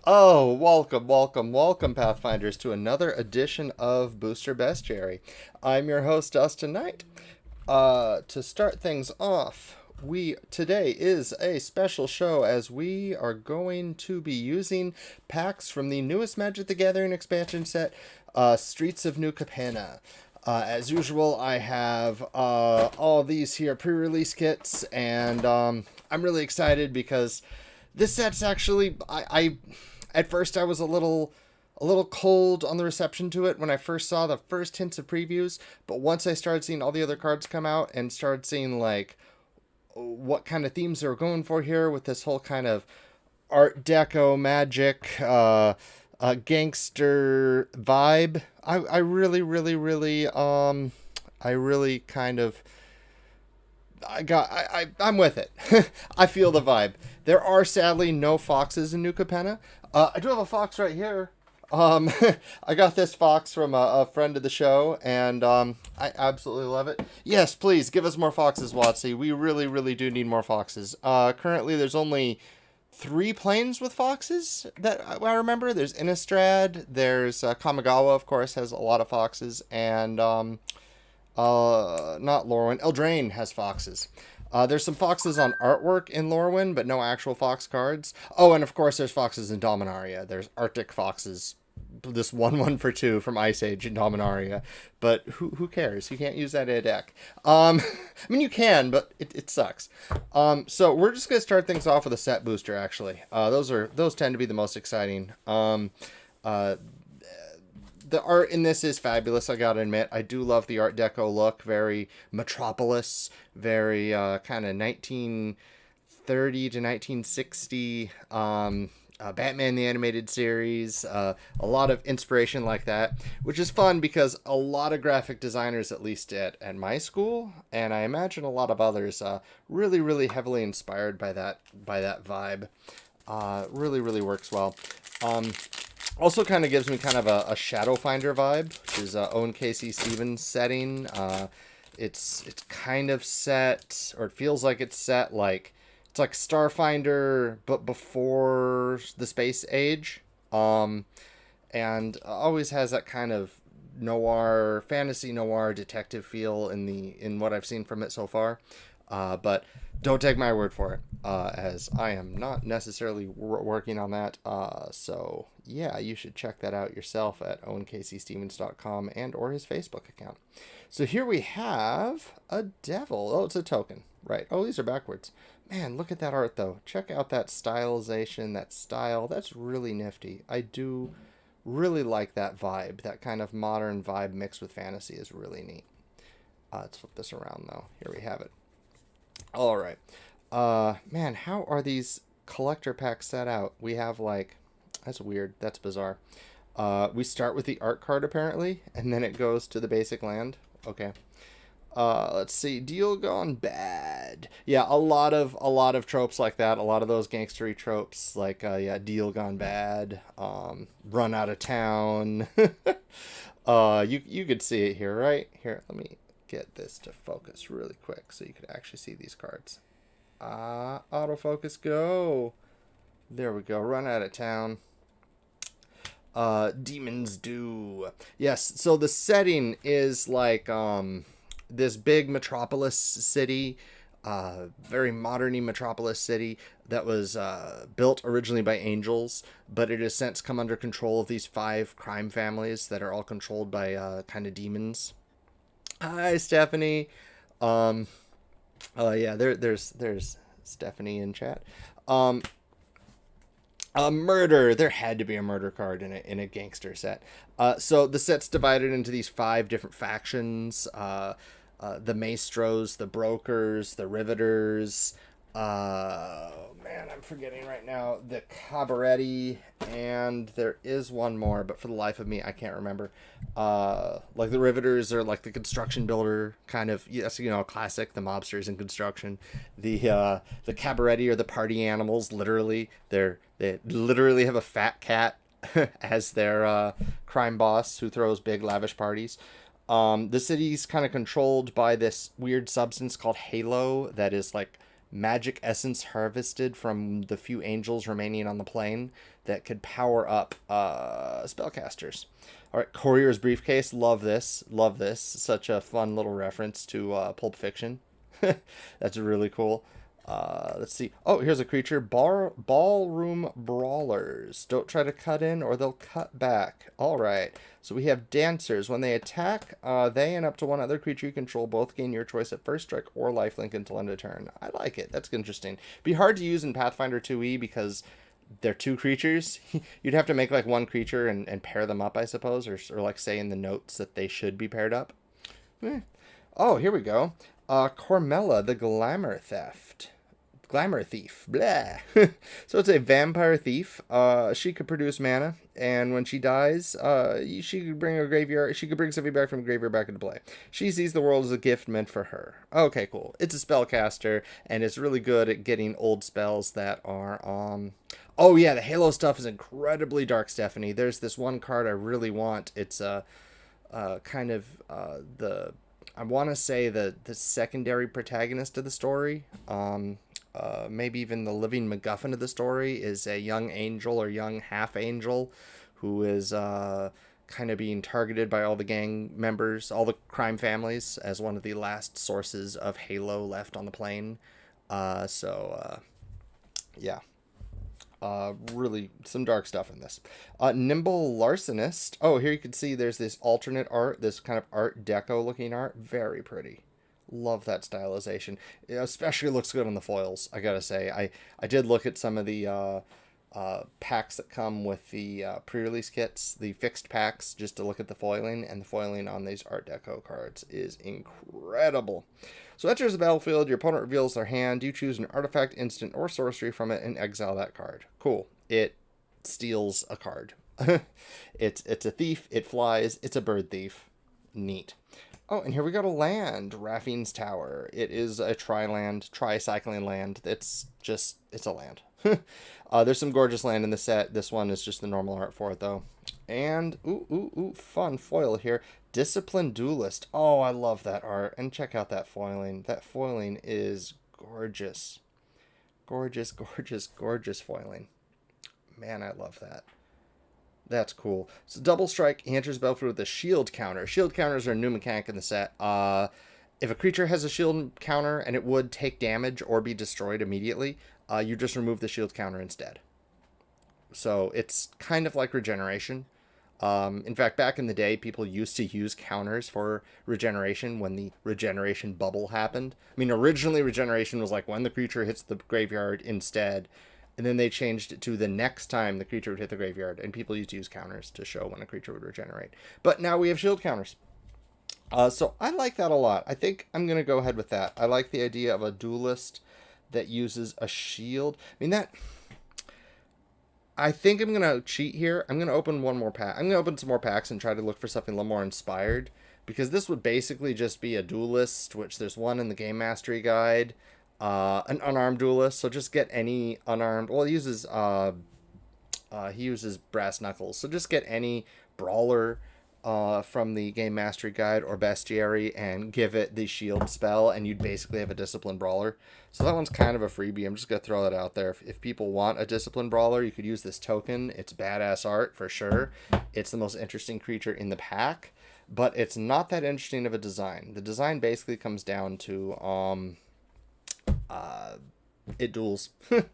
Oh, welcome, Pathfinders, to another edition of Booster Bestiary. I'm your host, Dustin Knight. To start things off, today is a special show as we are going to be using packs from the newest Magic the Gathering expansion set, Streets of New Capenna. As usual, I have all these here pre-release kits, and I'm really excited because this set's actually I at first I was a little cold on the reception to it when I first saw the first hints of previews, but once I started seeing all the other cards come out and started seeing like what kind of themes they were going for here with this whole kind of art deco magic gangster vibe, I really kind of I'm with it. I feel the vibe. There are sadly no foxes in New Capenna. I do have a fox right here. Um, I got this fox from a friend of the show, and I absolutely love it. Yes, please give us more foxes, Watsy. We really do need more foxes. Currently, there's only three planes with foxes that I remember. There's Innistrad. There's Kamigawa, of course, has a lot of foxes, and not Lorwyn. Eldraine has foxes. There's some foxes on artwork in Lorwyn, but no actual fox cards. Oh, and of course there's foxes in Dominaria. There's Arctic foxes. This 1/1 for 2 from Ice Age in Dominaria. But who cares? You can't use that in a deck. I mean, you can, but it sucks. So we're just going to start things off with a set booster, actually. Those tend to be the most exciting. Uh, the art in this is fabulous, I gotta admit. I do love the art deco look. Very Metropolis, very kind of 1930 to 1960 Batman the Animated Series. A lot of inspiration like that, which is fun because a lot of graphic designers, at least at my school, and I imagine a lot of others, really heavily inspired by that vibe. Really works well. Also kind of gives me kind of a Shadowfinder vibe, which is Owen Casey Stevens setting. It's kind of set, or it feels like it's set like it's like Starfinder, but before the space age. And always has that kind of noir, fantasy noir detective feel in what I've seen from it so far. But don't take my word for it, as I am not necessarily working on that. So yeah, you should check that out yourself at owencasey.stevens.com and or his Facebook account. So here we have a devil. Oh, it's a token, right? Oh, these are backwards. Man, look at that art though. Check out that stylization, that style. That's really nifty. I do really like that vibe. That kind of modern vibe mixed with fantasy is really neat. Let's flip this around though. Here we have it. All right. Man, how are these collector packs set out? We have like, that's weird. That's bizarre. We start with the art card apparently, and then it goes to the basic land. Okay. Let's see. Deal gone bad. Yeah, a lot of tropes like that. A lot of those gangstery tropes, like yeah, deal gone bad. Run out of town. You could see it here, right? Here, let me get this to focus really quick so you could actually see these cards. Autofocus, go. There we go. Run out of town. Demons do. Yes, so the setting is like this big metropolis city, very modern-y metropolis city that was built originally by angels, but it has since come under control of these 5 crime families that are all controlled by kind of demons. Hi, Stephanie. Yeah, there's Stephanie in chat. A murder. There had to be a murder card in a gangster set. So the set's divided into these 5 different factions. The Maestros, the Brokers, the Riveters. Man, I'm forgetting right now. The Cabaretti, and there is one more, but for the life of me, I can't remember. Like the Riveters are like the construction builder kind of. Yes, classic. The mobsters in construction. The Cabaretti are the party animals. Literally, they literally have a fat cat as their crime boss who throws big lavish parties. The city's kind of controlled by this weird substance called Halo that is like magic essence harvested from the few angels remaining on the plane that could power up spellcasters. All right, Courier's Briefcase. Love this. Love this. Such a fun little reference to Pulp Fiction. That's really cool. Let's see. Oh, here's a creature. Ballroom Brawlers. Don't try to cut in or they'll cut back. All right. So we have Dancers. When they attack, they and up to one other creature you control both gain your choice at first strike or lifelink until end of turn. I like it. That's interesting. Be hard to use in Pathfinder 2e because they're two creatures. You'd have to make like one creature and pair them up, I suppose, or like say in the notes that they should be paired up. Oh, here we go. Cormella, the Glamour Thief. Blah. So it's a vampire thief. She could produce mana, and when she dies, she could bring something back from the graveyard back into play. She sees the world as a gift meant for her. Okay, cool. It's a spellcaster, and it's really good at getting old spells that are Oh yeah, the Halo stuff is incredibly dark, Stephanie. There's this one card I really want. It's kind of I want to say the secondary protagonist of the story. Maybe even the living MacGuffin of the story is a young angel or young half angel who is kind of being targeted by all the gang members, all the crime families, as one of the last sources of Halo left on the plane. Yeah. Really some dark stuff in this. Nimble Larcenist. Oh, here you can see there's this alternate art, this kind of Art Deco looking art. Very pretty. Love that stylization. It especially looks good on the foils, I gotta say. I did look at some of the packs that come with the pre-release kits, the fixed packs, just to look at the foiling, and the foiling on these Art Deco cards is incredible. So enters the battlefield, your opponent reveals their hand, you choose an artifact, instant, or sorcery from it, and exile that card. Cool. It steals a card. It's a thief, it flies, it's a bird thief. Neat. Oh, and here we got a land, Raffine's Tower. It is a tri-cycling land. It's a land. There's some gorgeous land in the set. This one is just the normal art for it, though. And, fun foil here. Disciplined Duelist. Oh, I love that art. And check out that foiling. That foiling is gorgeous. Gorgeous, gorgeous, gorgeous foiling. Man, I love that. That's cool. So double strike, he enters the battlefield with a shield counter. Shield counters are a new mechanic in the set. If a creature has a shield counter and it would take damage or be destroyed immediately, you just remove the shield counter instead. So it's kind of like regeneration. In fact, back in the day, people used to use counters for regeneration when the regeneration bubble happened. I mean, originally regeneration was like when the creature hits the graveyard instead. And then they changed it to the next time the creature would hit the graveyard. And people used to use counters to show when a creature would regenerate. But now we have shield counters. So I like that a lot. I think I'm going to go ahead with that. I like the idea of a duelist that uses a shield. I think I'm going to cheat here. I'm going to open one more pack. I'm going to open some more packs and try to look for something a little more inspired. Because this would basically just be a duelist, which there's one in the Game Mastery Guide. An unarmed duelist, so just get any unarmed. Well, he uses brass knuckles, so just get any brawler from the Game Mastery Guide or Bestiary and give it the shield spell, and you'd basically have a disciplined brawler. So that one's kind of a freebie. I'm just gonna throw that out there. If people want a disciplined brawler, you could use this token. It's badass art for sure. It's the most interesting creature in the pack, but it's not that interesting of a design. The design basically comes down to it duels. The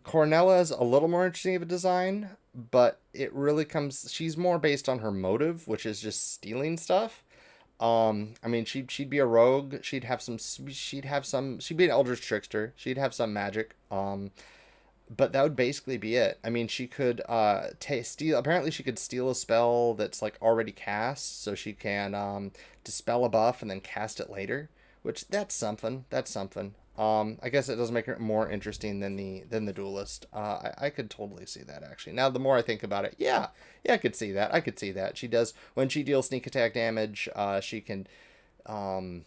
Cornella is a little more interesting of a design, but it really comes. She's more based on her motive, which is just stealing stuff. I mean, she'd be a rogue. She'd be an Eldritch Trickster. She'd have some magic. But that would basically be it. I mean, she could steal. Apparently, she could steal a spell that's like already cast, so she can dispel a buff and then cast it later. Which that's something. I guess it does make her more interesting than the duelist. I could totally see that actually. Now the more I think about it, yeah, I could see that. She does when she deals sneak attack damage. She can do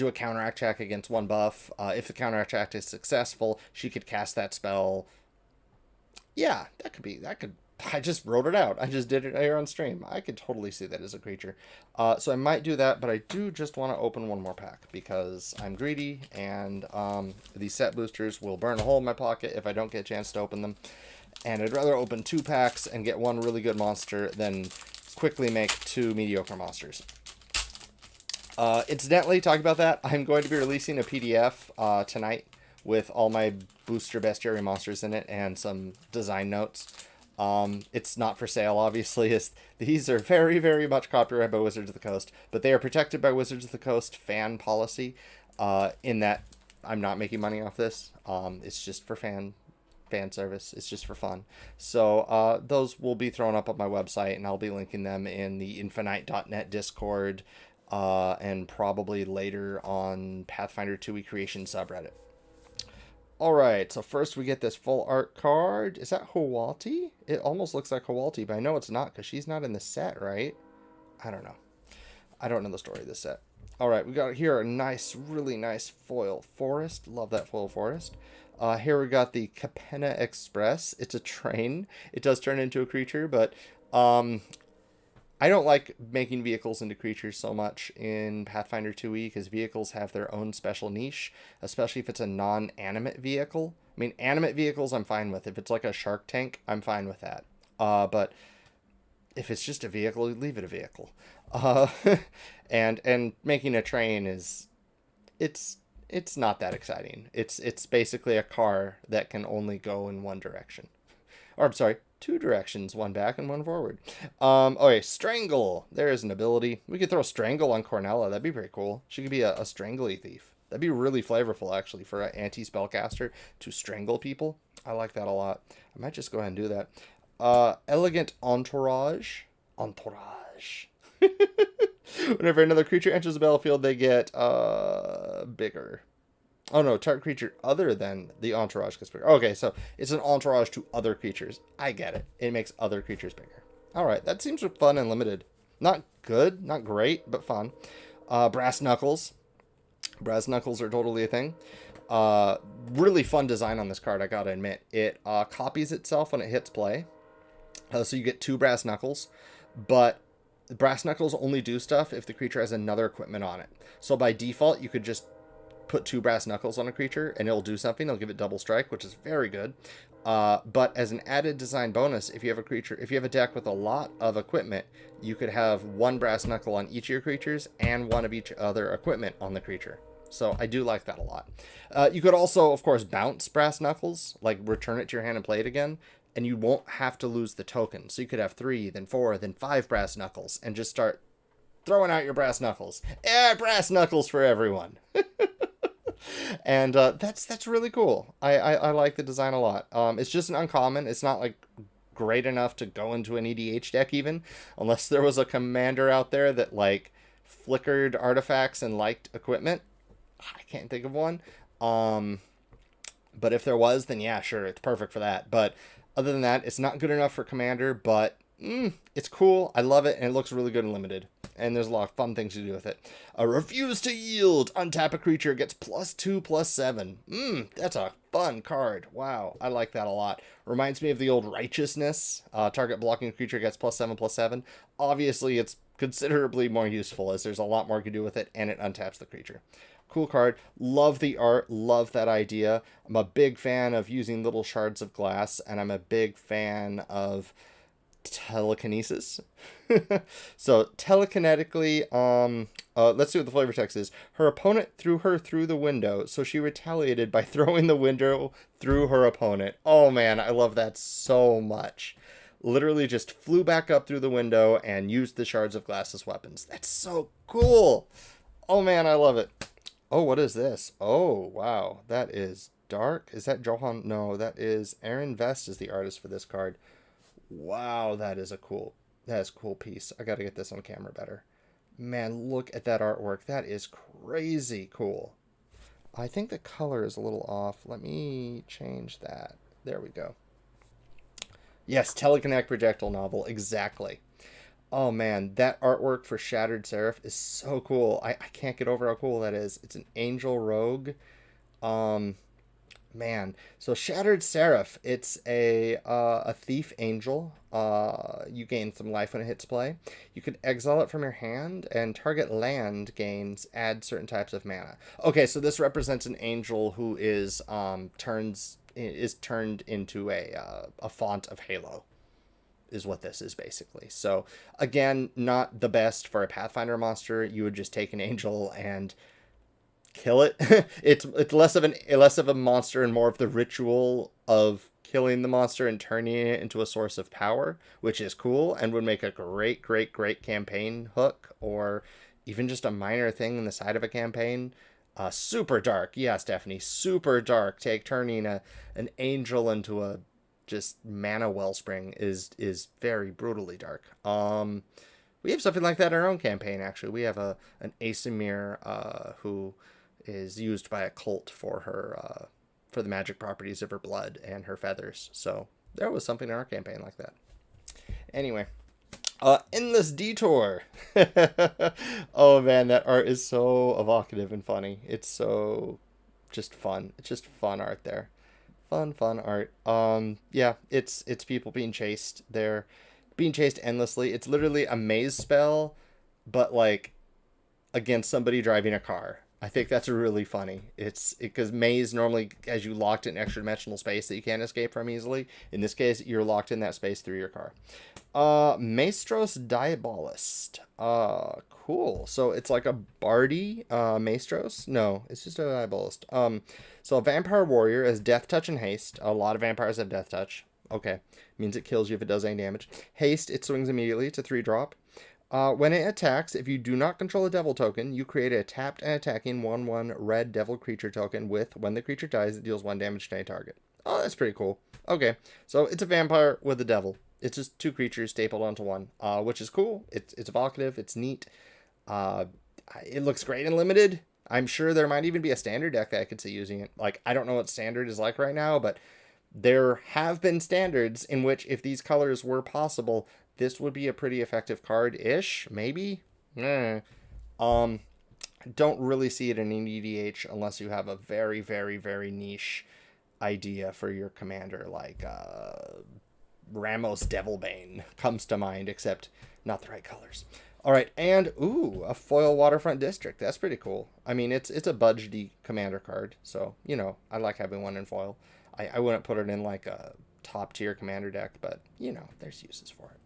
a counteract check against one buff. If the counteract check is successful, she could cast that spell. Yeah, that could I just wrote it out. I just did it here on stream. I could totally see that as a creature. So I might do that, but I do just want to open one more pack because I'm greedy, and these set boosters will burn a hole in my pocket if I don't get a chance to open them. And I'd rather open 2 packs and get 1 really good monster than quickly make 2 mediocre monsters. Incidentally, talking about that, I'm going to be releasing a PDF tonight with all my booster bestiary monsters in it and some design notes. It's not for sale, obviously. These are very, very much copyrighted by Wizards of the Coast, but they are protected by Wizards of the Coast fan policy, in that I'm not making money off this. It's just for fan service. It's just for fun. So those will be thrown up on my website, and I'll be linking them in the infinite.net Discord, and probably later on Pathfinder 2e Creation subreddit. Alright, so first we get this full art card. Is that Hawalti? It almost looks like Hawalti, but I know it's not because she's not in the set, right? I don't know. I don't know the story of this set. Alright, we got here a nice, really nice foil forest. Love that foil forest. Here we got the Kapena Express. It's a train. It does turn into a creature, but I don't like making vehicles into creatures so much in Pathfinder 2e because vehicles have their own special niche, especially if it's a non-animate vehicle. I mean, animate vehicles I'm fine with. If it's like a shark tank, I'm fine with that. But if it's just a vehicle, leave it a vehicle. And making a train it's not that exciting. It's basically a car that can only go in one direction. Or, I'm sorry, 2 directions, 1 back and 1 forward. Okay, Strangle. There is an ability. We could throw Strangle on Cornella. That'd be pretty cool. She could be a strangly thief. That'd be really flavorful, actually, for an anti-spellcaster to strangle people. I like that a lot. I might just go ahead and do that. Elegant Entourage. Entourage. Whenever another creature enters the battlefield, they get bigger. Oh no, target creature other than the entourage gets bigger. Okay, so it's an entourage to other creatures. I get it. It makes other creatures bigger. Alright, that seems fun and limited. Not good, not great, but fun. Brass Knuckles. Brass Knuckles are totally a thing. Really fun design on this card, I gotta admit. It copies itself when it hits play. So you get 2 Brass Knuckles, but Brass Knuckles only do stuff if the creature has another equipment on it. So by default, you could just put 2 Brass Knuckles on a creature and it'll do something. It'll give it double strike, which is very good. But as an added design bonus, if you have a deck with a lot of equipment, you could have 1 Brass Knuckle on each of your creatures and 1 of each other equipment on the creature. So I do like that a lot. You could also, of course, bounce Brass Knuckles, like return it to your hand and play it again, and you won't have to lose the token. So you could have 3, then 4, then 5 Brass Knuckles, and just start throwing out your Brass Knuckles. Brass Knuckles for everyone. And that's really cool. I like the design a lot. It's just an uncommon. It's not like great enough to go into an EDH deck even, unless there was a commander out there that like flickered artifacts and liked equipment. I can't think of one. But if there was, then yeah, sure, it's perfect for that. But other than that, it's not good enough for commander, but it's cool. I love it, and it looks really good and limited. And there's a lot of fun things to do with it. Refuse to yield. Untap a creature, gets +2/+7. That's a fun card. Wow, I like that a lot. Reminds me of the old Righteousness. Target blocking creature gets +7/+7. Obviously, it's considerably more useful as there's a lot more you can do with it, and it untaps the creature. Cool card. Love the art. Love that idea. I'm a big fan of using little shards of glass, and I'm a big fan of telekinesis. So telekinetically, let's see what the flavor text is. Her opponent threw her through the window, so she retaliated by throwing the window through her opponent. Oh man, I love that so much. Literally just flew back up through the window and used the shards of glass as weapons. That's so cool. Oh man, I love it. Oh, what is this? Oh, wow. That is dark. Is that Johan? No, that is Aaron Vest is the artist for this card. Wow, that is a cool piece. I gotta get this on camera better. Man, look at that artwork. That is crazy cool. I think the color is a little off. Let me change that. There we go. Yes, telekinetic projectile novel. Exactly. Oh man, that artwork for Shattered Seraph is so cool. I can't get over how cool that is. It's an angel rogue. Man, so Shattered Seraph, it's a thief angel. You gain some life when it hits play. You can exile it from your hand, and target land gains add certain types of mana. Okay, so this represents an angel who is turned into a font of Halo, is what this is basically. So again, not the best for a Pathfinder monster. You would just take an angel and kill it. It's less of a monster and more of the ritual of killing the monster and turning it into a source of power, which is cool and would make a great campaign hook, or even just a minor thing in the side of a campaign. Super dark, yeah, Stephanie, super dark. Take turning an angel into a just mana wellspring is very brutally dark. We have something like that in our own campaign. Actually, we have an Asimir who is used by a cult for her for the magic properties of her blood and her feathers. So there was something in our campaign like that. Anyway, in this Detour. Oh man, that art is so evocative and funny. It's so just fun. It's just fun art there. Fun art. Yeah, it's people being chased. They're being chased endlessly. It's literally a maze spell, but like against somebody driving a car. I think that's really funny. It's because maze normally as you locked in extra dimensional space that you can't escape from easily. In this case, you're locked in that space through your car. Maestros Diabolist. Cool. So it's like a Bardy Maestros. No, it's just a Diabolist. So a vampire warrior has death touch and haste. A lot of vampires have death touch. Okay, means it kills you if it does any damage. Haste, it swings immediately. It's a 3-drop. When it attacks, if you do not control a devil token, you create a tapped and attacking 1/1 red devil creature token with, when the creature dies, it deals 1 damage to any target. Oh, that's pretty cool. Okay, so it's a vampire with a devil. It's just 2 creatures stapled onto one, which is cool. It's evocative. It's neat. It looks great in limited. I'm sure there might even be a standard deck that I could see using it. Like, I don't know what standard is like right now, but there have been standards in which if these colors were possible, this would be a pretty effective card-ish, maybe? Don't really see it in an EDH unless you have a very niche idea for your commander, like Ramos Devilbane comes to mind, except not the right colors. All right, and a foil Waterfront District. That's pretty cool. I mean, it's a budgety commander card, so, you know, I like having one in foil. I wouldn't put it in like a top-tier commander deck, but, you know, there's uses for it.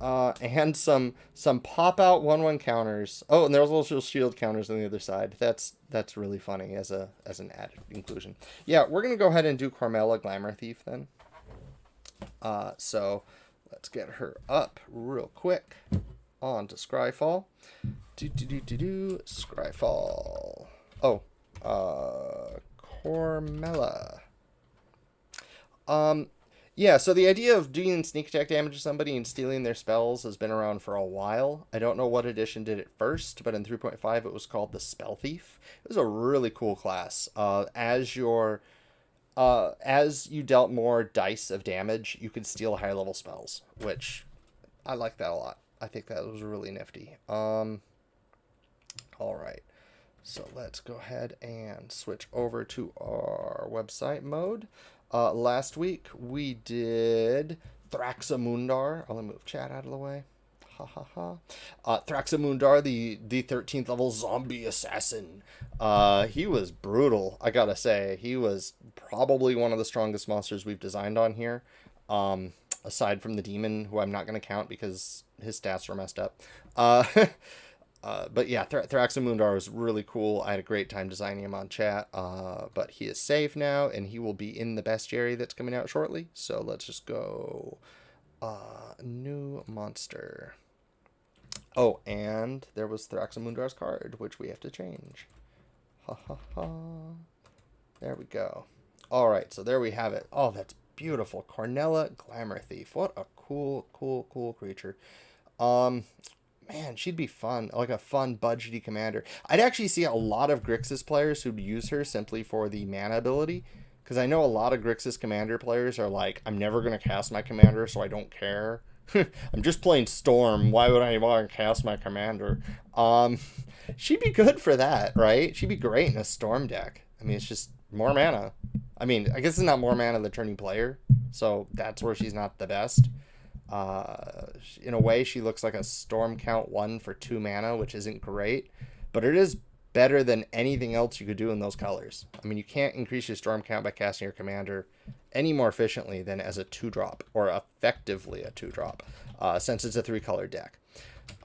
And some pop-out 1/1 counters. Oh, and there's also shield counters on the other side. That's really funny as an added inclusion. Yeah, we're going to go ahead and do Carmella Glamour Thief then. So let's get her up real quick. On to Scryfall. Scryfall. Oh, Carmella. Yeah, so the idea of doing sneak attack damage to somebody and stealing their spells has been around for a while. I don't know what edition did it first, but in 3.5 it was called the Spell Thief. It was a really cool class. As you dealt more dice of damage, you could steal higher level spells, which I like that a lot. I think that was really nifty. All right. So let's go ahead and switch over to our website mode. Last week we did Thraxamundar. I'll move chat out of the way. Thraxamundar, the 13th level zombie assassin. He was brutal, I gotta say. He was probably one of the strongest monsters we've designed on here. Aside from the demon, who I'm not gonna count because his stats were messed up. But yeah, Thraxamundar was really cool. I had a great time designing him on chat. But he is safe now, and he will be in the Bestiary that's coming out shortly. So let's just go new monster. Oh, and there was Thraxamundar's card, which we have to change. There we go. All right, so there we have it. Oh, that's beautiful. Carmella Glamour Thief. What a cool creature. Man, she'd be fun, like a fun budgety commander. I'd actually see a lot of Grixis players who'd use her simply for the mana ability, because I know a lot of Grixis commander players are like, I'm never going to cast my commander, so I don't care. I'm just playing Storm. Why would I want to cast my commander? She'd be good for that, right? She'd be great in a Storm deck. I mean, it's just more mana. I mean, I guess it's not more mana the turning player, so that's where she's not the best. In a way, she looks like a Storm Count 1 for 2 mana, which isn't great, but it is better than anything else you could do in those colors. I mean, you can't increase your Storm Count by casting your commander any more efficiently than as a 2-drop, or effectively a 2-drop, since it's a 3-color deck.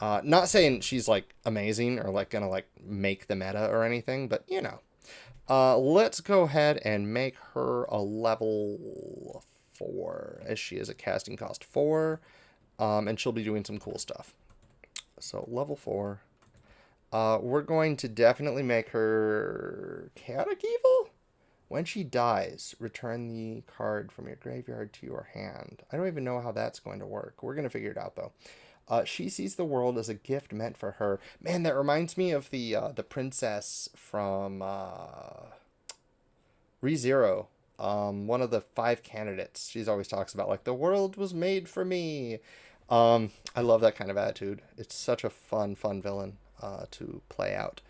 Not saying she's, like, amazing or, like, gonna, like, make the meta or anything, but, you know. Let's go ahead and make her a level 4, as she is a casting cost 4, and she'll be doing some cool stuff. So, level 4. We're going to definitely make her Chaotic Evil. When she dies, return the card from your graveyard to your hand. I don't even know how that's going to work. We're going to figure it out, though. She sees the world as a gift meant for her. Man, that reminds me of the princess from ReZero. One of the 5 candidates. She's always talks about, like, the world was made for me. I love that kind of attitude. It's such a fun villain to play out.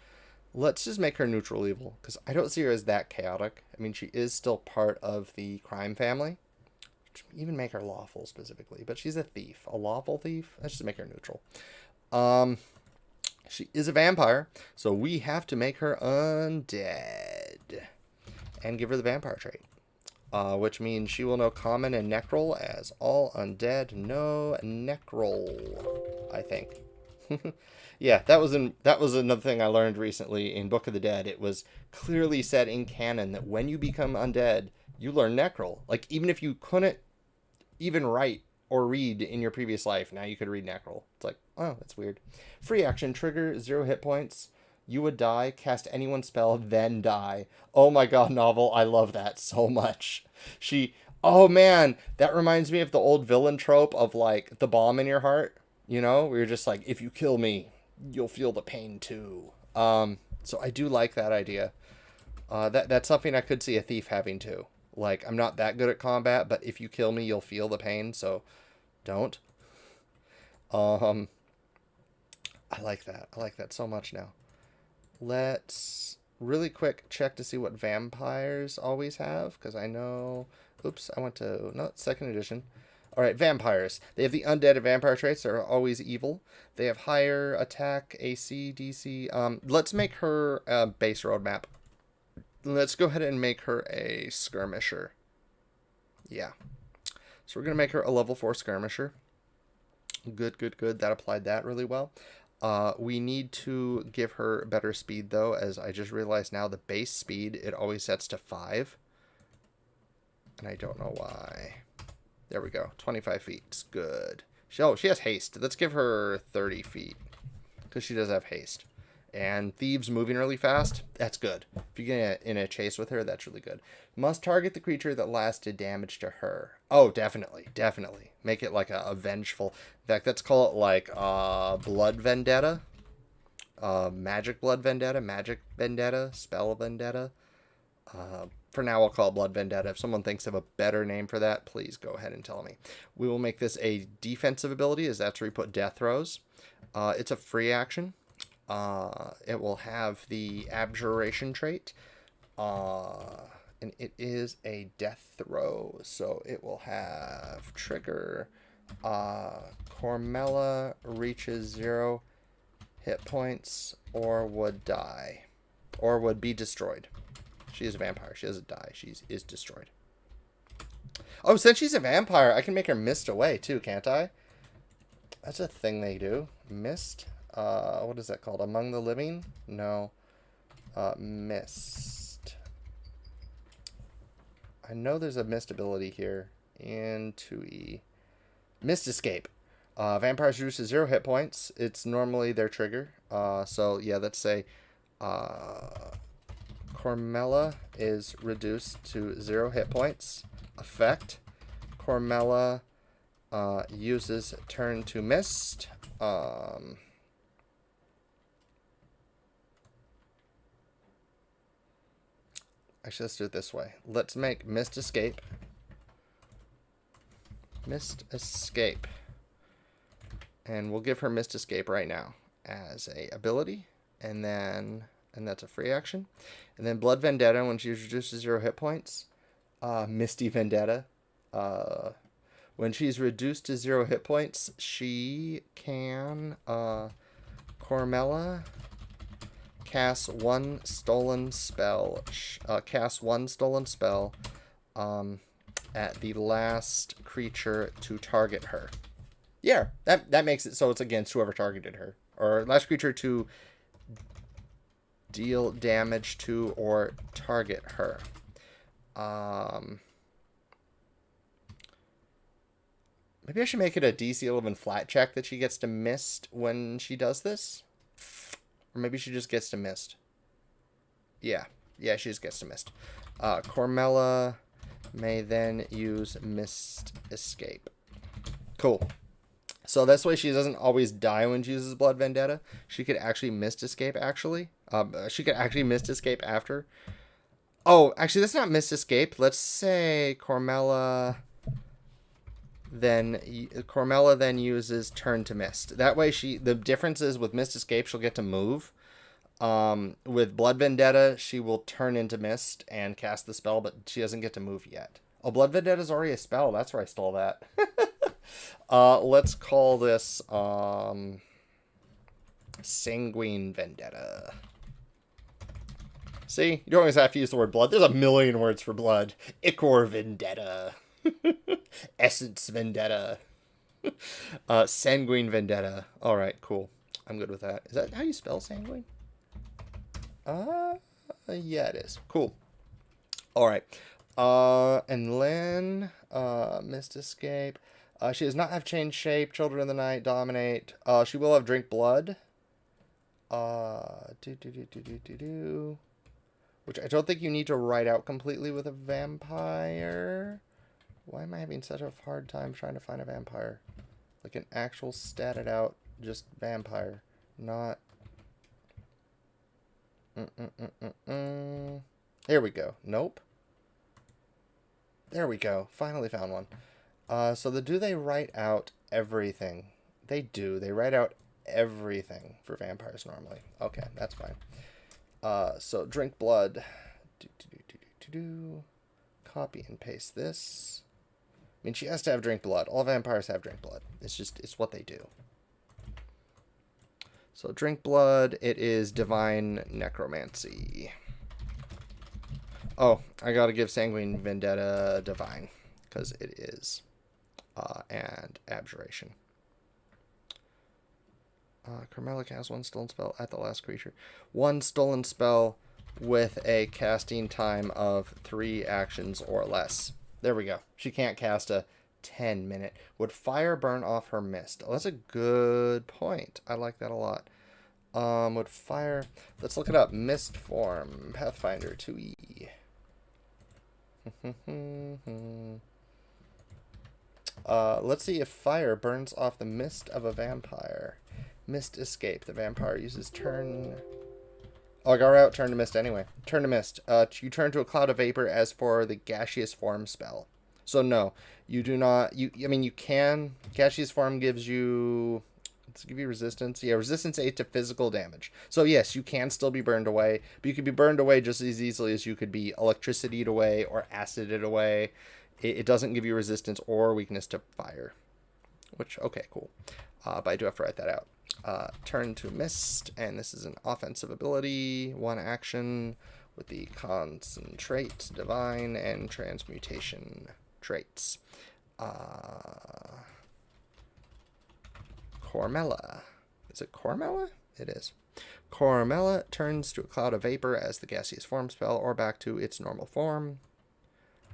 Let's just make her neutral evil, because I don't see her as that chaotic. I mean, she is still part of the crime family. Even make her lawful specifically, but she's a thief. A lawful thief? Let's just make her neutral. She is a vampire, so we have to make her undead. And give her the vampire trait. Which means she will know common and necrol, as all undead know necrol, I think. Yeah, that was another thing I learned recently in Book of the Dead. It was clearly said in canon that when you become undead, you learn necrol. Like, even if you couldn't even write or read in your previous life, now you could read necrol. It's like, oh, that's weird. Free action, trigger 0 hit points. You would die, cast any one spell, then die. Oh my god, novel, I love that so much. Oh man, that reminds me of the old villain trope of, like, the bomb in your heart. You know, where you're just like, if you kill me, you'll feel the pain too. So I do like that idea. That's something I could see a thief having too. Like, I'm not that good at combat, but if you kill me, you'll feel the pain, so don't. I like that. I like that so much now. Let's really quick check to see what vampires always have, because I know... Oops, I went to... No, 2nd edition. Alright, vampires. They have the undead and vampire traits that are always evil. They have higher attack, AC, DC. Let's make her a base roadmap. Let's go ahead and make her a skirmisher. Yeah. So we're going to make her a level 4 skirmisher. Good. That applied that really well. We need to give her better speed, though, as I just realized now the base speed, it always sets to 5. And I don't know why. There we go. 25 feet. It's good. She has haste. Let's give her 30 feet. Because she does have haste. And thieves moving really fast. That's good. If you get in a chase with her, that's really good. Must target the creature that last did damage to her. Oh, definitely. Definitely. Make it like a vengeful. In fact, let's call it like Blood Vendetta. Magic Blood Vendetta. Magic Vendetta. Spell Vendetta. For now, I'll call it Blood Vendetta. If someone thinks of a better name for that, please go ahead and tell me. We will make this a defensive ability, as that's where we put Death Throes. It's a free action. It will have the Abjuration trait. And it is a Death Throw. So it will have trigger. Cormella reaches 0 hit points or would die. Or would be destroyed. She is a vampire. She doesn't die. She is destroyed. Oh, since she's a vampire, I can make her mist away too, can't I? That's a thing they do. Mist. What is that called? Among the Living? No. Mist. I know there's a mist ability here. In 2E. Mist Escape. Vampires reduce to 0 hit points. It's normally their trigger. So, yeah, let's say... Cormella is reduced to 0 hit points. Effect. Cormella uses turn to mist. Actually, let's do it this way. Let's make Mist Escape. Mist Escape. And we'll give her Mist Escape right now as a ability. And that's a free action. And then Blood Vendetta, when she reduces 0 hit points, Misty Vendetta. When she's reduced to 0 hit points, she can Cormella cast one stolen spell. Cast one stolen spell at the last creature to target her. Yeah, that makes it so it's against whoever targeted her. Or last creature to deal damage to or target her. Maybe I should make it a DC 11 flat check that she gets to mist when she does this. Or maybe she just gets to mist. Yeah, she just gets to mist. Cormella may then use Mist Escape. Cool. So this way she doesn't always die when she uses Blood Vendetta. She could actually Mist Escape, actually. She could actually Mist Escape after. Oh, actually, that's not Mist Escape. Let's say Cormella then uses Turn to Mist. That way the difference is with Mist Escape, she'll get to move. With Blood Vendetta, she will turn into Mist and cast the spell, but she doesn't get to move yet. Oh, Blood Vendetta is already a spell. That's where I stole that. Let's call this Sanguine Vendetta. See? You don't always have to use the word blood. There's a million words for blood. Ichor Vendetta. Essence Vendetta. Sanguine Vendetta. Alright, cool. I'm good with that. Is that how you spell sanguine? Yeah, it is. Cool. Alright. And then, Mist Escape. She does not have Change Shape, Children of the Night, Dominate. She will have Drink Blood. Which I don't think you need to write out completely with a vampire. Why am I having such a hard time trying to find a vampire? Like an actual statted out, just vampire. Not... Here we go. Nope. There we go. Finally found one. So do they write out everything? They do. They write out everything for vampires normally. Okay, that's fine. So drink blood. Copy and paste this. I mean, she has to have drink blood. All vampires have drink blood. It's what they do. So drink blood. It is divine necromancy. Oh, I gotta give Sanguine Vendetta divine because it is. And abjuration. Carmela casts one stolen spell at the last creature. One stolen spell with a casting time of 3 actions or less. There we go. She can't cast a 10-minute. Would fire burn off her mist? Oh, that's a good point. I like that a lot. Would fire... Let's look it up. Mist form. Pathfinder 2E. Let's see if fire burns off the mist of a vampire. Mist Escape. The vampire uses turn... Oh, I got her out. Turn to mist anyway. Turn to mist. You turn to a cloud of vapor as for the gaseous form spell. So no, you do not... I mean, you can. Gaseous form gives you... Let's give you resistance. Yeah, resistance 8 to physical damage. So yes, you can still be burned away. But you could be burned away just as easily as you could be electricityed away or acided away. It doesn't give you resistance or weakness to fire. Which, okay, cool. But I do have to write that out. Turn to mist, and this is an offensive ability. 1 action with the concentrate, divine, and transmutation traits. Cormella. Is it Cormella? It is. Cormella turns to a cloud of vapor as the gaseous form spell or back to its normal form.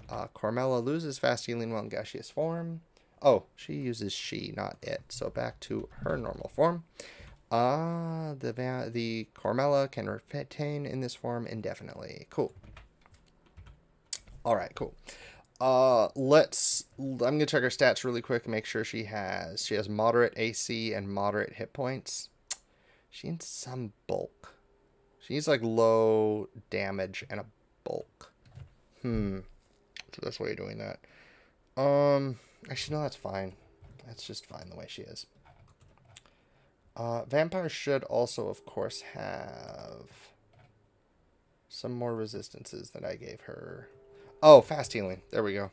Cormella loses fast healing while in gaseous form. Oh, she uses she, not it. So back to her normal form. The Cormella can retain in this form indefinitely. Cool. Alright, cool. I'm gonna check her stats really quick and make sure she has moderate AC and moderate hit points. She needs some bulk. She needs like low damage and a bulk. So that's why you're doing that. Actually, no, that's fine. That's just fine the way she is. Vampires should also, of course, have some more resistances that I gave her. Oh, fast healing. There we go.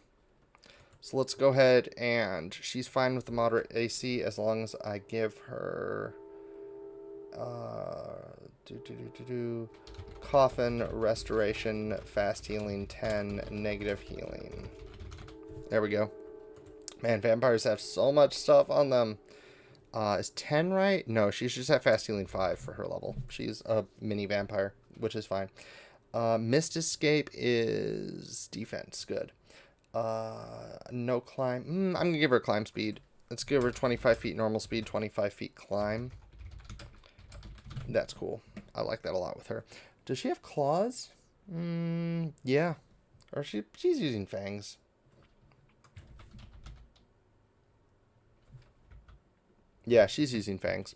So let's go ahead, and she's fine with the moderate AC as long as I give her coffin, restoration, fast healing 10, negative healing. There we go. Man, vampires have so much stuff on them. Is 10 right? No, she should just have fast healing 5 for her level. She's a mini vampire, which is fine. Mist escape is defense. Good. No climb. I'm going to give her climb speed. Let's give her 25 feet normal speed, 25 feet climb. That's cool. I like that a lot with her. Does she have claws? Yeah. Or she's using fangs. Yeah, she's using fangs.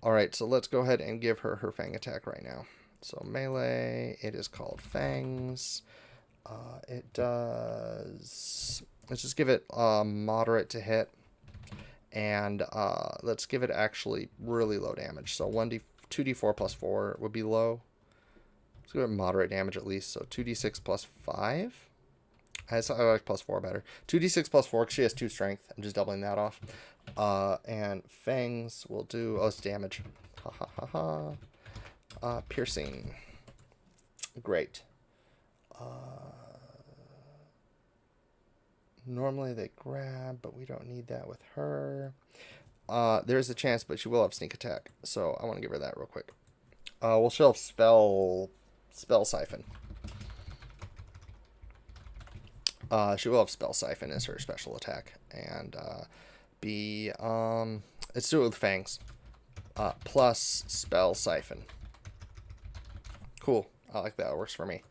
Alright, so let's go ahead and give her her fang attack right now. So melee, it is called fangs. It does... Let's just give it moderate to hit. And let's give it actually really low damage. So 2d4 plus 4 would be low. Let's give it moderate damage at least. So 2d6 plus 5. I like plus 4 better. 2d6 plus 4 because she has 2 strength. I'm just doubling that off. And fangs will do... Oh, it's damage. Ha ha ha ha. Piercing. Great. Normally they grab, but we don't need that with her. There's a chance, but she will have sneak attack. So I want to give her that real quick. Well, she'll have spell siphon. She will have spell siphon as her special attack. And let's do it with fangs. Plus spell siphon. Cool. I like that. It works for me.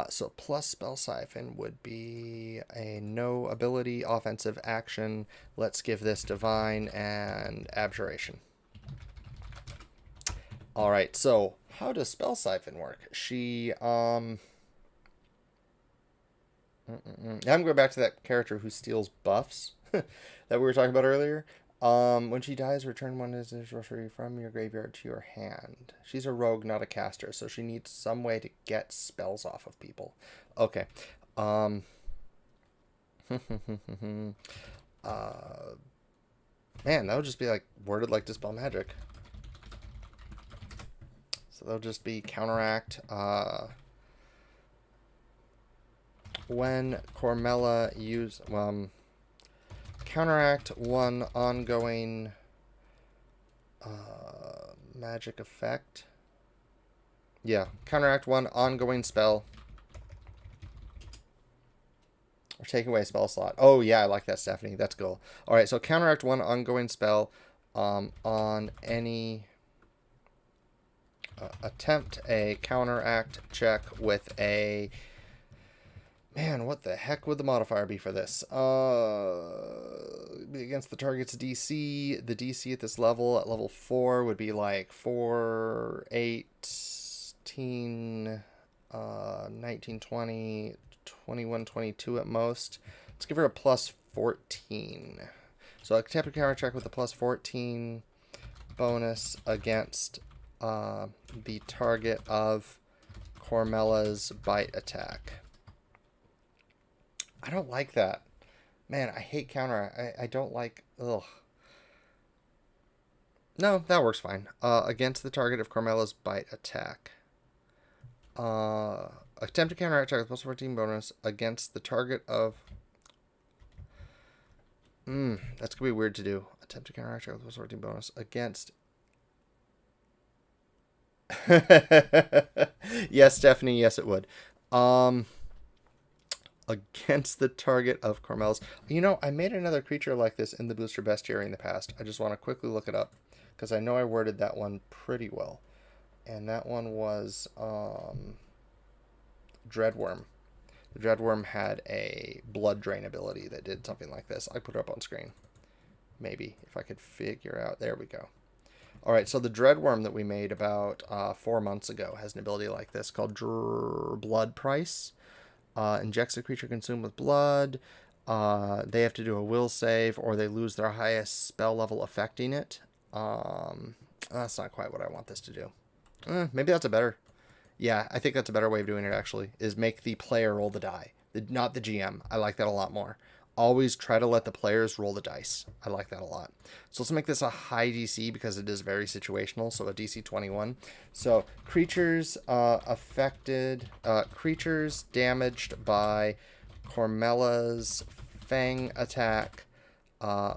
So plus spell siphon would be a no ability offensive action. Let's give this divine and abjuration. All right. So how does spell siphon work? She I'm going back to that character who steals buffs that we were talking about earlier. When she dies, return one as a sorcery from your graveyard to your hand. She's a rogue, not a caster, so she needs some way to get spells off of people. Okay. Man, that would just be like worded like Dispel Magic. So that'll just be counteract. When Cormella use counteract one ongoing magic effect. Yeah, counteract one ongoing spell. Or take away a spell slot. Oh yeah, I like that, Stephanie. That's cool. All right, so counteract one ongoing spell on any attempt a counteract check with a... Man, what the heck would the modifier be for this? Against the target's DC, the DC at this level, at level 4, would be like 4, 18, 19, 20, 21, 22 at most. Let's give her a plus 14. So I attempt a counter check with a plus 14 bonus against the target of Cormella's bite attack. I don't like that. Man, I hate counter. I don't like... Ugh. No, that works fine. Against the target of Cormella's bite attack. Attempt to counteract attack with plus 14 bonus against the target of... that's going to be weird to do. Attempt to counteract attack with plus 14 bonus against... Yes, Stephanie, yes it would. Against the target of Carmel's. You know, I made another creature like this in the booster bestiary in the past. I just want to quickly look it up because I know I worded that one pretty well. And that one was Dreadworm. The Dreadworm had a blood drain ability that did something like this. I put it up on screen. Maybe, if I could figure out. There we go. All right, so the Dreadworm that we made about 4 months ago has an ability like this called Blood Price. Injects a creature consumed with blood. They have to do a will save or they lose their highest spell level affecting it. That's not quite what I want this to do. Maybe that's a better... Yeah, I think that's a better way of doing it, actually, is make the player roll the die. not the GM. I like that a lot more. Always try to let the players roll the dice. I like that a lot. So let's make this a high DC because it is very situational. So a DC 21. So creatures creatures damaged by Cormella's Fang attack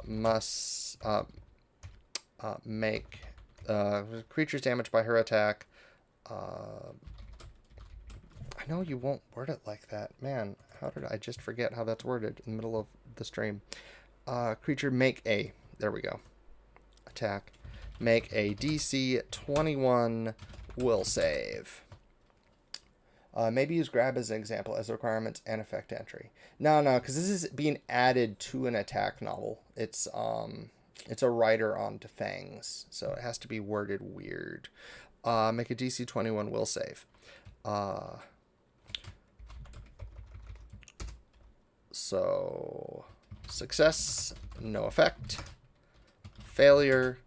must make creatures damaged by her attack. I know you won't word it like that, man. How did I just forget how that's worded in the middle of the stream? Creature make a, there we go, attack, make a DC 21 will save. Maybe use grab as an example as requirements and effect entry. No, because this is being added to an attack novel. It's a writer onto Fangs, so it has to be worded weird. Make a DC 21 will save. So success, no effect. Failure,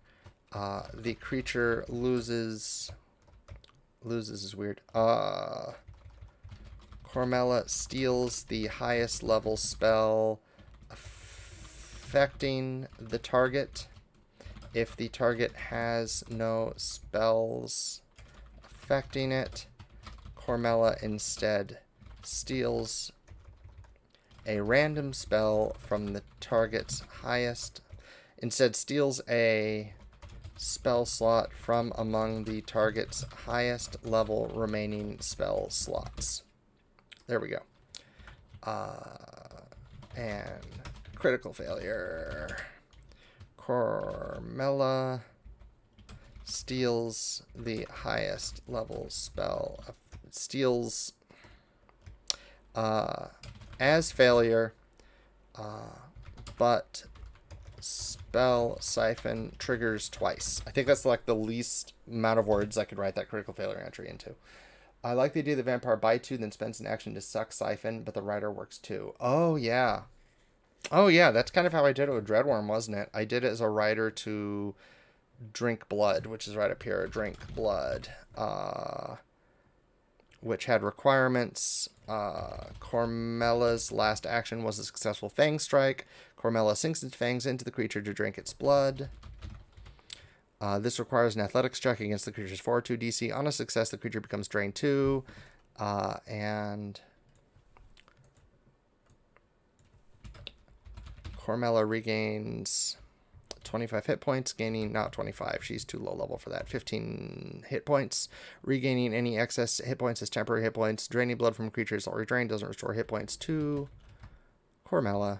the creature loses is weird. Cormella steals the highest level spell affecting the target. If the target has no spells affecting it, Cormella instead steals a random spell from the target's highest. Instead steals a spell slot from among the target's highest level remaining spell slots. There we go. And critical failure. Cormella steals the highest level spell. Steals as failure, but spell siphon triggers twice. I think that's like the least amount of words I could write that critical failure entry into. I like the idea the vampire bites you, then spends an action to suck siphon, but the writer works too. Oh yeah. Oh yeah, that's kind of how I did it with Dreadworm, wasn't it? I did it as a writer to drink blood, which is right up here, drink blood. Which had requirements. Cormella's last action was a successful Fang strike. Cormella sinks its fangs into the creature to drink its blood. This requires an athletics check against the creature's fortitude DC. On a success, the creature becomes drained 2. And Cormella regains 25 hit points, gaining, not 25, she's too low level for that, 15 hit points. Regaining any excess hit points as temporary hit points. Draining blood from creatures already drained doesn't restore hit points to Cormella,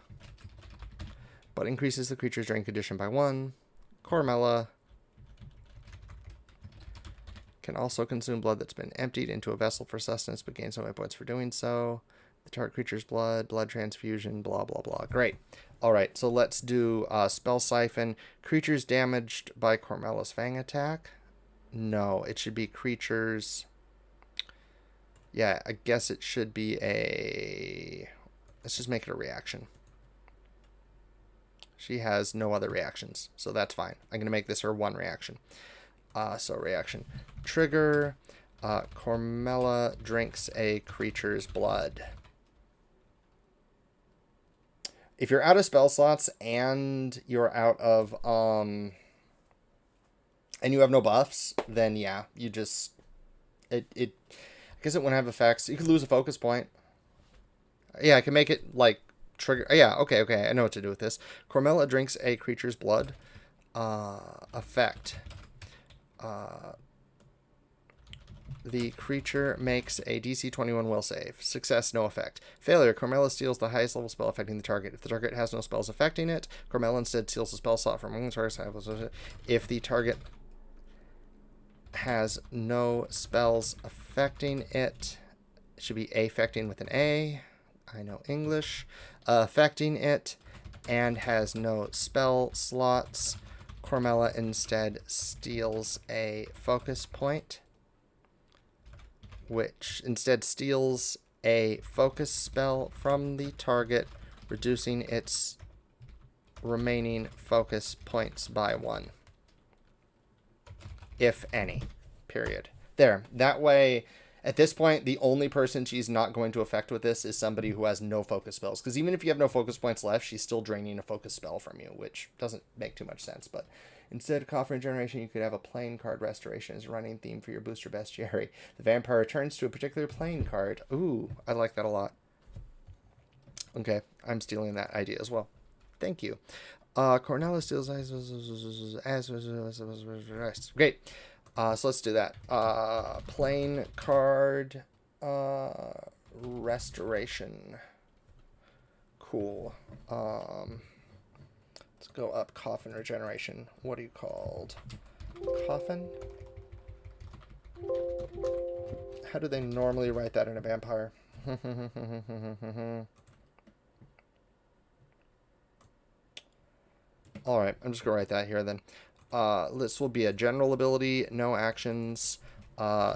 but increases the creature's drain condition by 1. Cormella can also consume blood that's been emptied into a vessel for sustenance, but gains no hit points for doing so. The target creature's blood transfusion, blah, blah, blah. Great. All right, so let's do Spell Siphon. Creatures damaged by Cormella's Fang attack. No, it should be creatures. Yeah, I guess it should be a... Let's just make it a reaction. She has no other reactions, so that's fine. I'm going to make this her one reaction. So reaction. Trigger. Cormella drinks a creature's blood. If you're out of spell slots and you're out of and you have no buffs, then yeah, you just I guess it wouldn't have effects. You could lose a focus point. Yeah, I can make it like trigger. Yeah, okay, I know what to do with this. Cormella drinks a creature's blood. Effect. The creature makes a DC 21 will save. Success, no effect. Failure, Cormella steals the highest level spell affecting the target. If the target has no spells affecting it, Cormella instead steals a spell slot from among the target's. If the target has no spells affecting it, it should be affecting with an A. I know English. Affecting it and has no spell slots, Cormella instead steals a focus point, which instead steals a focus spell from the target, reducing its remaining focus points by 1. If any. Period. There. That way, At this point, the only person she's not going to affect with this is somebody who has no focus spells. Because even if you have no focus points left, she's still draining a focus spell from you, which doesn't make too much sense. But instead of Coffin Regeneration, you could have a plane card restoration as a running theme for your booster Bestiary. The vampire returns to a particular plane card. Ooh, I like that a lot. Okay, I'm stealing that idea as well. Thank you. Cornella steals as great. So let's do that. Plane card restoration. Cool. Let's go up. Coffin regeneration. What are you called? Coffin? How do they normally write that in a vampire? Alright, I'm just going to write that here then. This will be a general ability, no actions.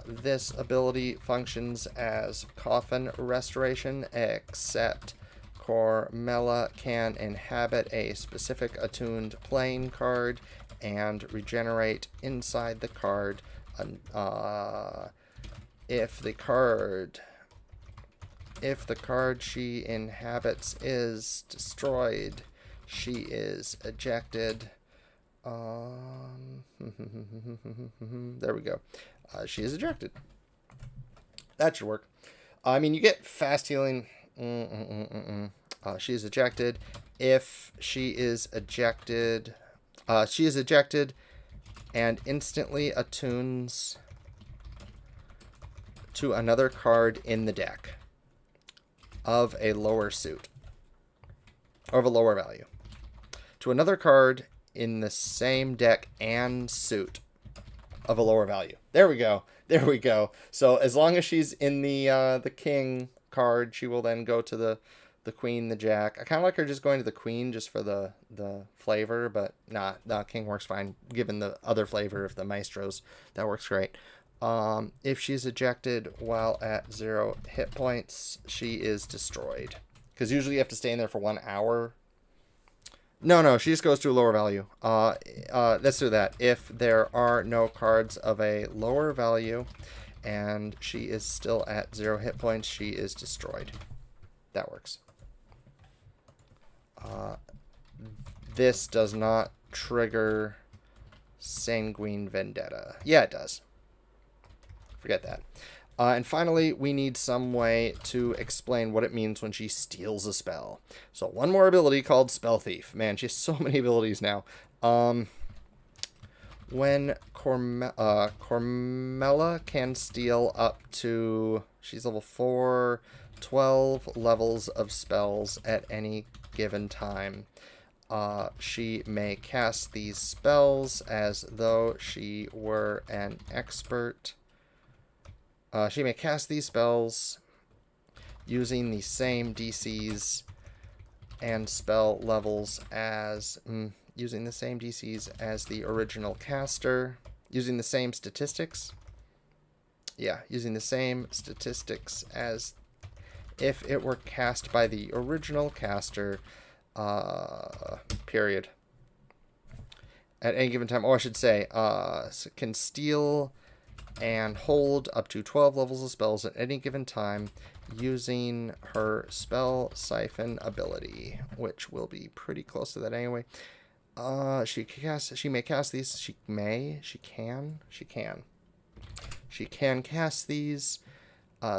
This ability functions as Coffin Restoration, except Cormella can inhabit a specific attuned playing card and regenerate inside the card. If the card she inhabits is destroyed, she is ejected. There we go. She is ejected. That should work. I mean, you get fast healing. She is ejected. If she is ejected, and instantly attunes to another card in the deck of a lower suit, or of a lower value. To another card in the same deck and suit of a lower value. There we go. There we go. So as long as she's in the king card, she will then go to the queen, the jack. I kind of like her just going to the queen just for the flavor, but nah, king works fine given the other flavor of the maestros. That works great. If she's ejected while at 0 hit points, she is destroyed. Because usually you have to stay in there for 1 hour. No, she just goes to a lower value. Let's do that. If there are no cards of a lower value and she is still at 0 hit points, she is destroyed. That works. This does not trigger Sanguine Vendetta. Yeah, it does. Forget that. And finally, we need some way to explain what it means when she steals a spell. So one more ability called Spell Thief. Man, she has so many abilities now. When Cormella can steal up to, she's level 4, 12 levels of spells at any given time. She may cast these spells as though she were an expert. She may cast these spells using the same DCs and spell levels as using the same DCs as the original caster, using the same statistics. Yeah, using the same statistics as if it were cast by the original caster. Period. At any given time, I should say, can steal and hold up to 12 levels of spells at any given time using her Spell Siphon ability, which will be pretty close to that anyway. She may cast these. She can cast these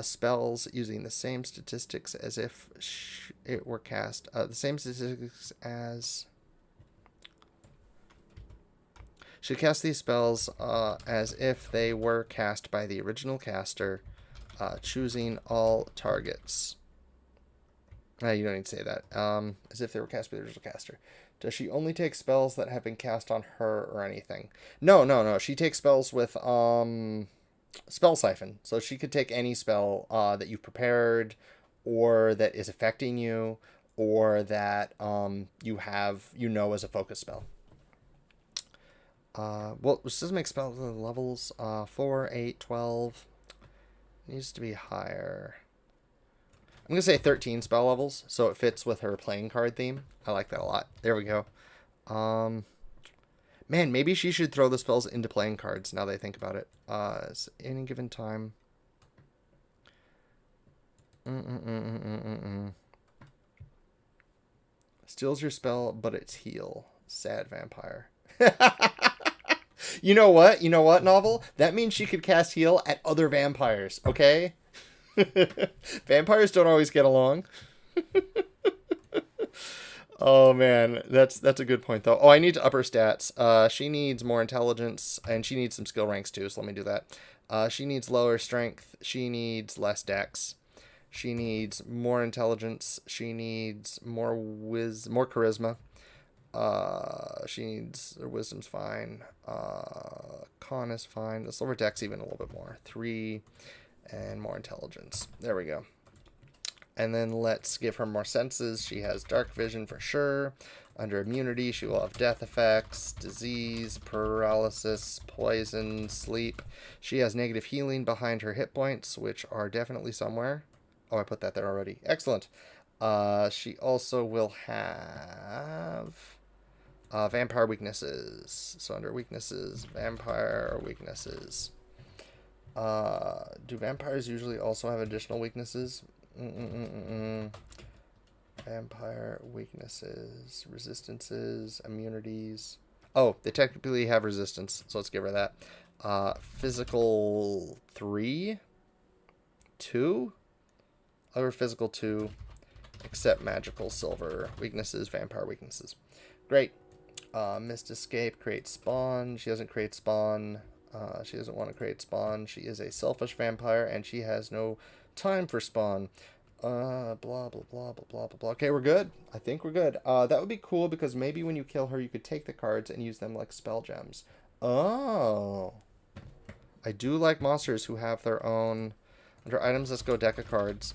spells using the same statistics as if it were cast. The same statistics as. She casts these spells as if they were cast by the original caster, choosing all targets. You don't need to say that. As if they were cast by the original caster. Does she only take spells that have been cast on her or anything? No. She takes spells with Spell Siphon. So she could take any spell that you've prepared, or that is affecting you, or that you as a focus spell. Well, this doesn't make spell levels. 4, 8, 12. Needs to be higher. I'm going to say 13 spell levels, so it fits with her playing card theme. I like that a lot. There we go. Man, maybe she should throw the spells into playing cards now that I think about it. Any given time. Steals your spell, but it's heal. Sad vampire. You know what? You know what, novel? That means she could cast heal at other vampires, okay? Vampires don't always get along. Oh man, that's a good point though. Oh, I need to up her stats. She needs more intelligence, and she needs some skill ranks too. So let me do that. She needs lower strength. She needs less dex. She needs more intelligence. She needs more more charisma. She needs her wisdom's fine. Con is fine. Let's lower dex even a little bit more. 3 and more intelligence. There we go. And then let's give her more senses. She has dark vision for sure. Under immunity, she will have death effects, disease, paralysis, poison, sleep. She has negative healing behind her hit points, which are definitely somewhere. Oh, I put that there already. Excellent. She also will have vampire weaknesses. So under weaknesses, vampire weaknesses. Do vampires usually also have additional weaknesses? Vampire weaknesses, resistances, immunities. Oh, they technically have resistance, so let's give her that. Physical 3, 2, other physical 2, except magical silver weaknesses, vampire weaknesses. Great. Mist escape, create spawn. She doesn't create spawn. She doesn't want to create spawn. She is a selfish vampire, and she has no time for spawn. Blah, blah, blah, blah, blah, blah, blah. Okay, we're good. I think we're good. That would be cool, because maybe when you kill her, you could take the cards and use them like spell gems. Oh. I do like monsters who have their own... Under items, let's go deck of cards.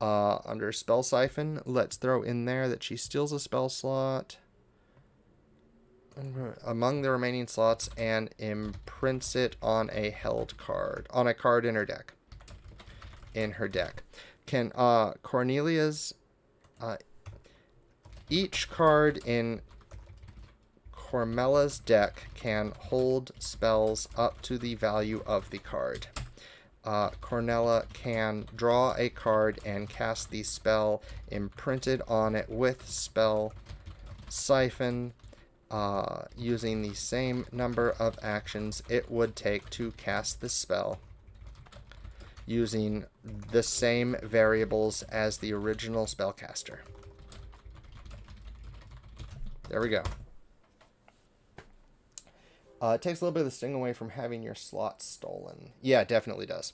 Under spell siphon, let's throw in there that she steals a spell slot among the remaining slots and imprints it on a held card. On a card in her deck. In her deck. Can Cornelia's each card in Cormella's deck can hold spells up to the value of the card. Cornella can draw a card and cast the spell imprinted on it with spell siphon, using the same number of actions it would take to cast the spell, using the same variables as the original spellcaster. There we go. It takes a little bit of the sting away from having your slots stolen. Yeah, it definitely does.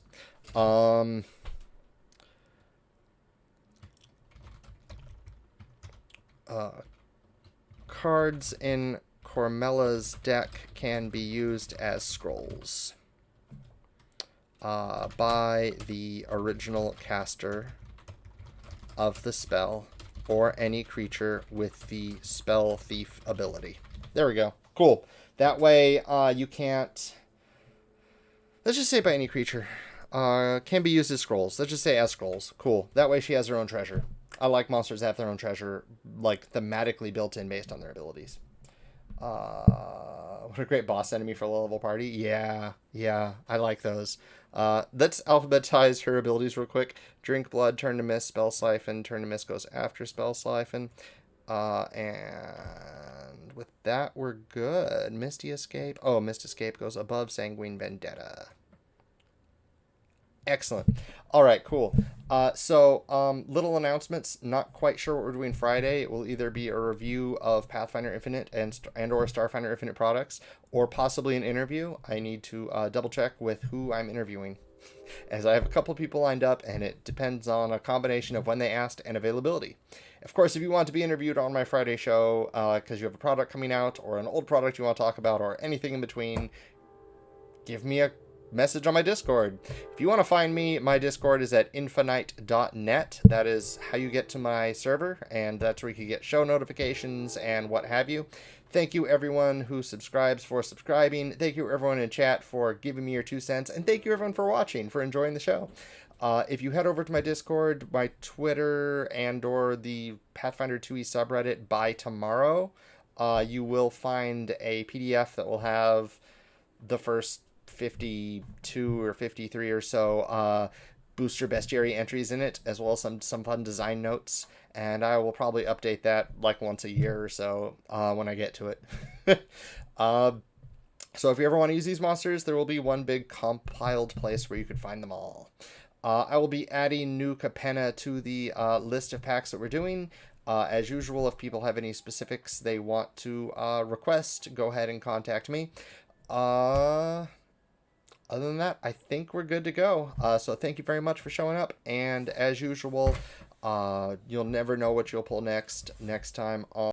Cards in Cormella's deck can be used as scrolls by the original caster of the spell or any creature with the spell thief ability. There we go. Cool. That way, you can't... Let's just say by any creature. Can be used as scrolls. Let's just say as scrolls. Cool. That way she has her own treasure. I like monsters that have their own treasure, like, thematically built in based on their abilities. What a great boss enemy for a low-level party. Yeah, I like those. Let's alphabetize her abilities real quick. Drink Blood, Turn to Mist, Spell Siphon. Turn to Mist goes after Spell Siphon. And with that, we're good. Misty Escape. Oh, Mist Escape goes above Sanguine Vendetta. Excellent. All right, cool. So little announcements. Not quite sure what we're doing Friday. It will either be a review of Pathfinder Infinite and or Starfinder Infinite products, or possibly an interview. I need to double check with who I'm interviewing, as I have a couple people lined up, and it depends on a combination of when they asked and availability. Of course, if you want to be interviewed on my Friday show because you have a product coming out or an old product you want to talk about or anything in between, give me a message on my Discord. If you want to find me, my Discord is at infinite.net. That is how you get to my server, and that's where you can get show notifications and what have you. Thank you everyone who subscribes for subscribing. Thank you everyone in chat for giving me your 2 cents, and thank you everyone for watching, for enjoying the show. If you head over to my Discord, my Twitter, and or the Pathfinder 2e subreddit by tomorrow, you will find a PDF that will have the first 52 or 53 or so booster bestiary entries in it, as well as some fun design notes. And I will probably update that like once a year or so when I get to it. So if you ever want to use these monsters, there will be one big compiled place where you could find them all. I will be adding new Capenna to the list of packs that we're doing. As usual, if people have any specifics they want to request, go ahead and contact me. Other than that, I think we're good to go. So thank you very much for showing up. And as usual, you'll never know what you'll pull next time on